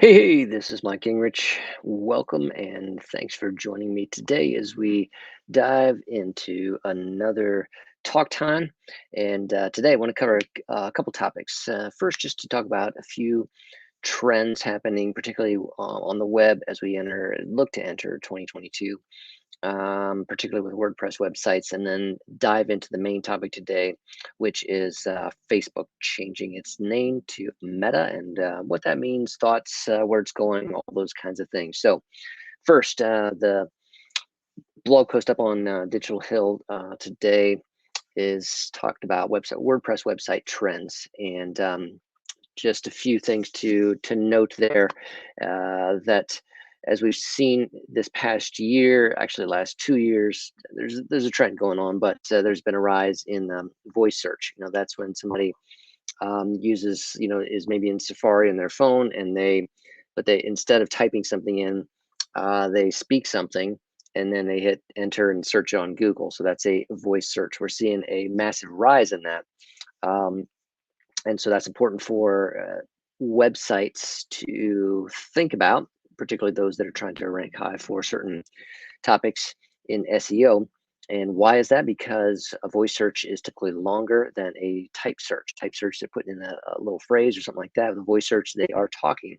Hey, this is Mike Gingrich. Welcome and thanks for joining me today as we dive into another talk time. And today I want to cover a couple topics. First, just to talk about a few trends happening, particularly on the web as we look to enter 2022, particularly with WordPress websites, and then dive into the main topic today, which is Facebook changing its name to Meta and what that means, thoughts, where it's going, all those kinds of things. So, first, the blog post up on Digital Hill today is talked about WordPress website trends, and just a few things to note there, that as we've seen this past year, actually last 2 years, there's a trend going on, but there's been a rise in voice search. That's when somebody uses, is maybe in Safari on their phone, and they instead of typing something in, they speak something, and then they hit enter and search on Google. So that's a voice search. We're seeing a massive rise in that. Um, and so that's important for websites to think about, particularly those that are trying to rank high for certain topics in SEO. And why is that? Because a voice search is typically longer than a type search. Type search, they're putting in a little phrase or something like that. With a voice search, they are talking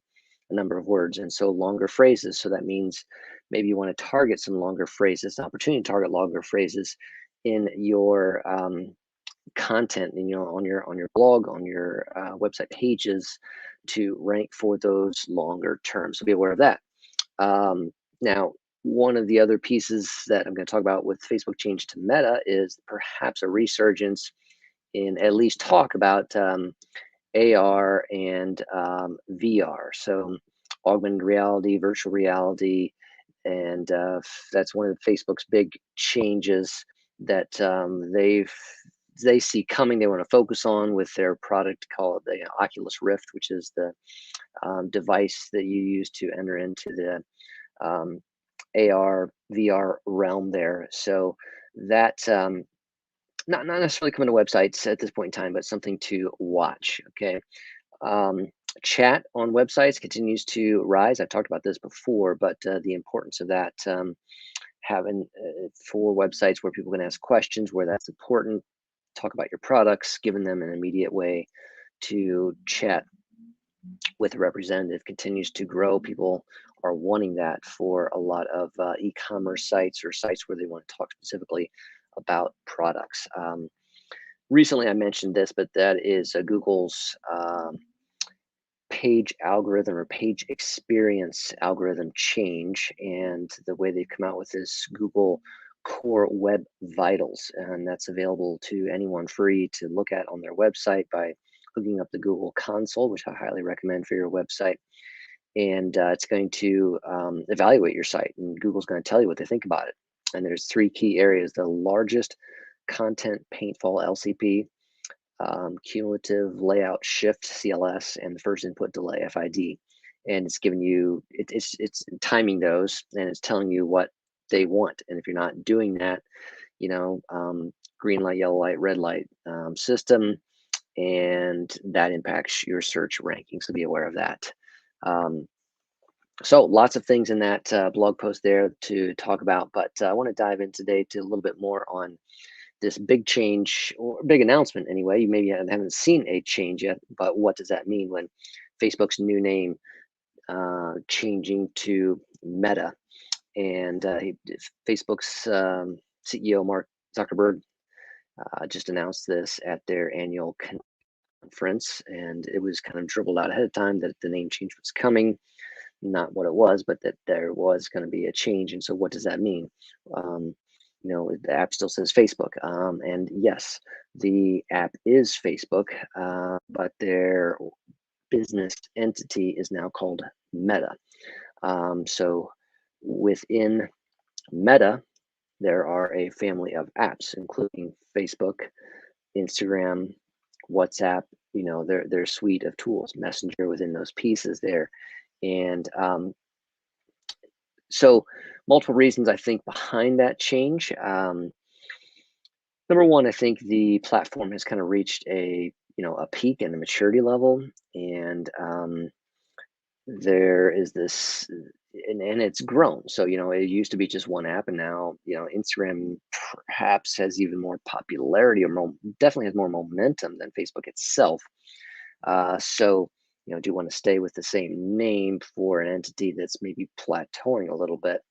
a number of words, and so longer phrases. So that means maybe you want to target some longer phrases, an opportunity to target longer phrases in your content, on your blog, on your website pages, to rank for those longer terms. So be aware of that. Now, one of the other pieces that I'm going to talk about with Facebook change to Meta is perhaps a resurgence in at least talk about AR and VR. So augmented reality, virtual reality, and that's one of Facebook's big changes that they see coming. They want to focus on with their product called the Oculus Rift, which is the device that you use to enter into the AR VR realm there. So that not necessarily coming to websites at this point in time, but something to watch. Okay. Um, Chat on websites continues to rise. I've talked about this before, but the importance of that, having for websites where people can ask questions, where that's important, talk about your products, giving them an immediate way to chat with a representative continues to grow. People are wanting that for a lot of e-commerce sites or sites where they want to talk specifically about products. Recently, I mentioned this, but that is Google's page algorithm or page experience algorithm change, and the way they've come out with this Google Core Web Vitals, and that's available to anyone free to look at on their website by hooking up the Google Console, which I highly recommend for your website. And it's going to evaluate your site, and Google's going to tell you what they think about it. And there's three key areas: the largest content paintful (LCP), cumulative layout shift (CLS), and the first input delay (FID). And it's giving you it's timing those, and it's telling you what they want. And if you're not doing that, green light, yellow light, red light system, and that impacts your search ranking. So be aware of that. Um, so lots of things in that blog post there to talk about, but I want to dive in today to a little bit more on this big change or big announcement anyway. You maybe haven't seen a change yet, but what does that mean when Facebook's new name changing to Meta? And Facebook's CEO Mark Zuckerberg just announced this at their annual conference, and it was kind of dribbled out ahead of time that the name change was coming. Not what it was, but that there was going to be a change. And so, what does that mean? Um, the app still says Facebook, and yes, the app is Facebook, but their business entity is now called Meta. So, within Meta, there are a family of apps, including Facebook, Instagram, WhatsApp. Their suite of tools, Messenger within those pieces there, and so multiple reasons I think behind that change. Number one, I think the platform has kind of reached a peak and a maturity level, and there is this, and it's grown. So, it used to be just one app, and now, Instagram perhaps has even more popularity, or definitely has more momentum than Facebook itself. So, do you want to stay with the same name for an entity that's maybe plateauing a little bit?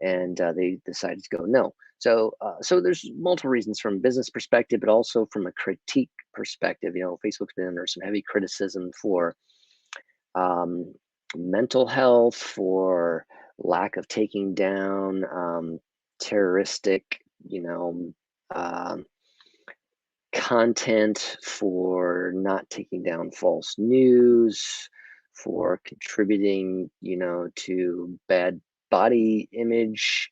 And they decided to go no. So there's multiple reasons from a business perspective, but also from a critique perspective. Facebook's been under some heavy criticism for um, mental health, for lack of taking down terroristic, um, content, for not taking down false news, for contributing, to bad body image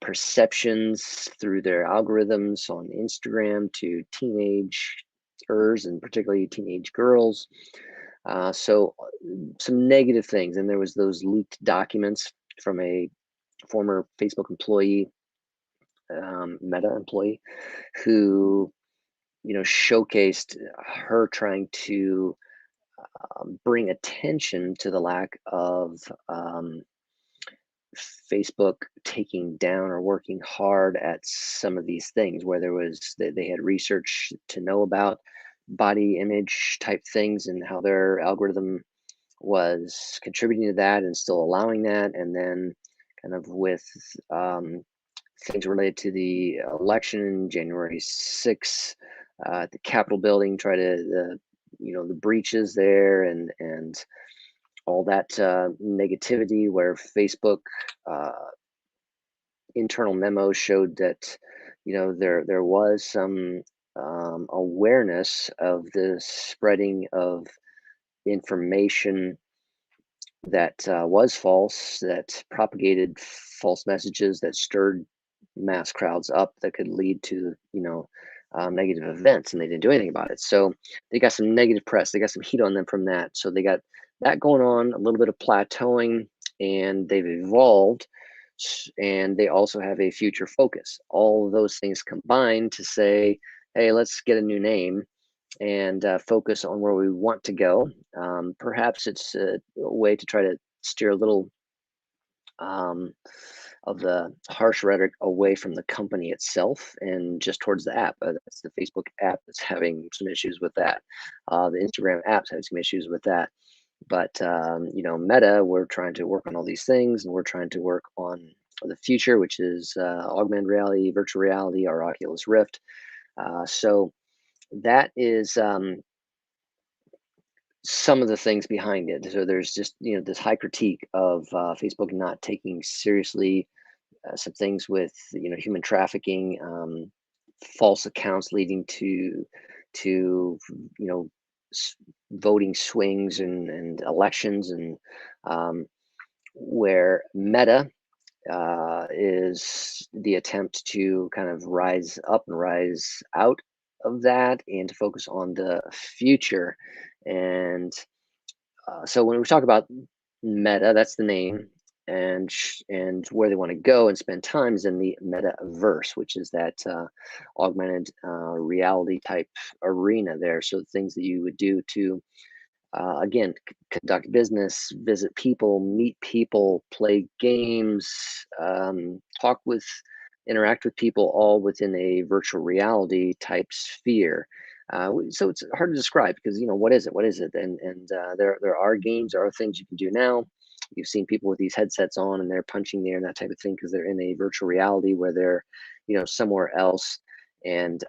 perceptions through their algorithms on Instagram to teenagers, and particularly teenage girls. So some negative things, and there was those leaked documents from a former Facebook employee, Meta employee, who showcased her trying to bring attention to the lack of Facebook taking down or working hard at some of these things, where they had research to know about body image type things and how their algorithm was contributing to that and still allowing that. And then kind of with um, things related to the election, January 6th, at the Capitol building, try to the breaches there, and all that negativity, where Facebook uh, internal memos showed that there was some awareness of the spreading of information that was false, that propagated false messages, that stirred mass crowds up, that could lead to negative events, and they didn't do anything about it. So they got some negative press, they got some heat on them from that. So they got that going on, a little bit of plateauing, and they've evolved. And they also have a future focus. All of those things combined to say, hey, let's get a new name and focus on where we want to go. Perhaps it's a way to try to steer a little um, of the harsh rhetoric away from the company itself and just towards the app. That's the Facebook app that's having some issues with that. The Instagram app's having some issues with that. But Meta, we're trying to work on all these things, and we're trying to work on the future, which is augmented reality, virtual reality, our Oculus Rift. So that is some of the things behind it. So there's just this high critique of Facebook not taking seriously some things with human trafficking, false accounts leading to you know s- voting swings and elections, and um, where Meta is the attempt to kind of rise up and rise out of that, and to focus on the future. And so when we talk about Meta, that's the name, and where they want to go and spend time is in the metaverse, which is that augmented reality type arena there. So things that you would do to again conduct business, visit people, meet people, play games, talk with, interact with people, all within a virtual reality type sphere. So it's hard to describe, because what is it? What is it? And there are games, there are things you can do now. You've seen people with these headsets on, and they're punching the air and that type of thing, because they're in a virtual reality where they're somewhere else, and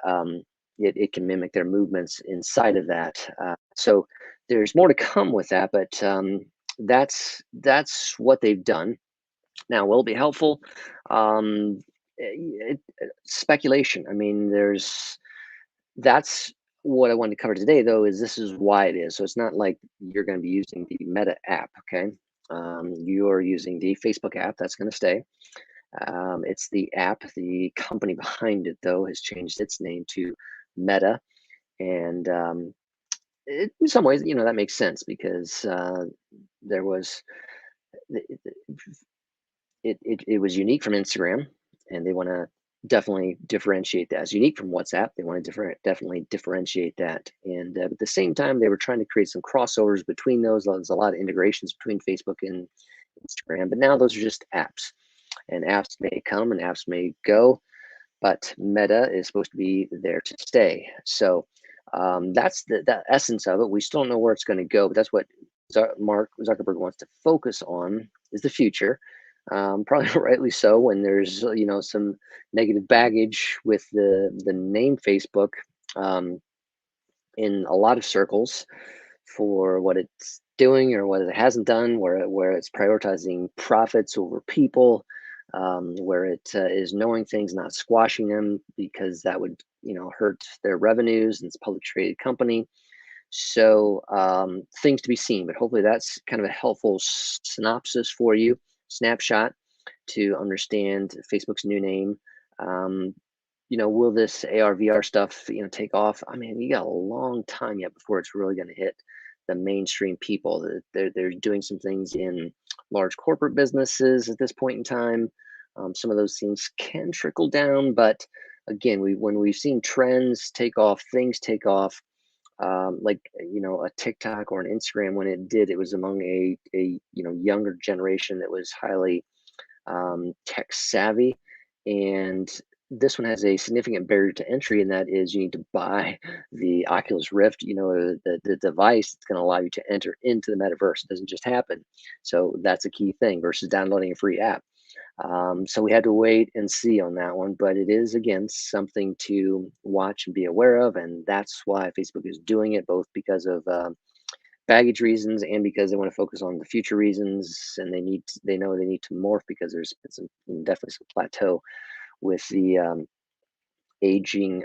it can mimic their movements inside of that. So there's more to come with that, but that's what they've done. Now, will it be helpful? Um, Speculation. I mean, that's what I wanted to cover today, though, is this is why it is. So it's not like you're going to be using the Meta app, okay? You're using the Facebook app. That's going to stay. It's the app. The company behind it, though, has changed its name to Meta, and in some ways, that makes sense, because there was it, it was unique from Instagram, and they want to definitely differentiate that as unique from WhatsApp. They want to definitely differentiate that. And at the same time, they were trying to create some crossovers between those. There's a lot of integrations between Facebook and Instagram, but now those are just apps. And apps may come and apps may go, but Meta is supposed to be there to stay. So that's the essence of it. We still don't know where it's going to go, but that's what Mark Zuckerberg wants to focus on is the future. Probably rightly so. When there's some negative baggage with the name Facebook um, in a lot of circles for what it's doing or what it hasn't done, where it's prioritizing profits over people, where it is knowing things, not squashing them, because that would hurt their revenues, and it's a public traded company. So things to be seen, but hopefully that's kind of a helpful synopsis for you, snapshot to understand Facebook's new name. Um, will this AR VR stuff, take off? I mean, you got a long time yet before it's really going to hit the mainstream people. They're doing some things in large corporate businesses at this point in time. Some of those things can trickle down, but again, when we've seen trends take off, things take off, like a TikTok or an Instagram, when it did, it was among a younger generation that was highly tech savvy, and this one has a significant barrier to entry, and that is you need to buy the Oculus Rift, the device that's going to allow you to enter into the metaverse. It doesn't just happen. So that's a key thing versus downloading a free app. So we had to wait and see on that one, but it is again something to watch and be aware of, and that's why Facebook is doing it, both because of baggage reasons and because they want to focus on the future reasons, and they know they need to morph because there's been definitely some plateau with the aging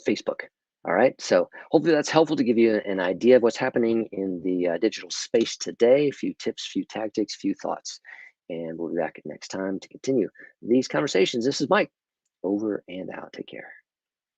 Facebook. All right, so hopefully that's helpful to give you an idea of what's happening in the digital space today. A few tips, few tactics, few thoughts, and we'll be back next time to continue these conversations. This is Mike, over and out. Take care.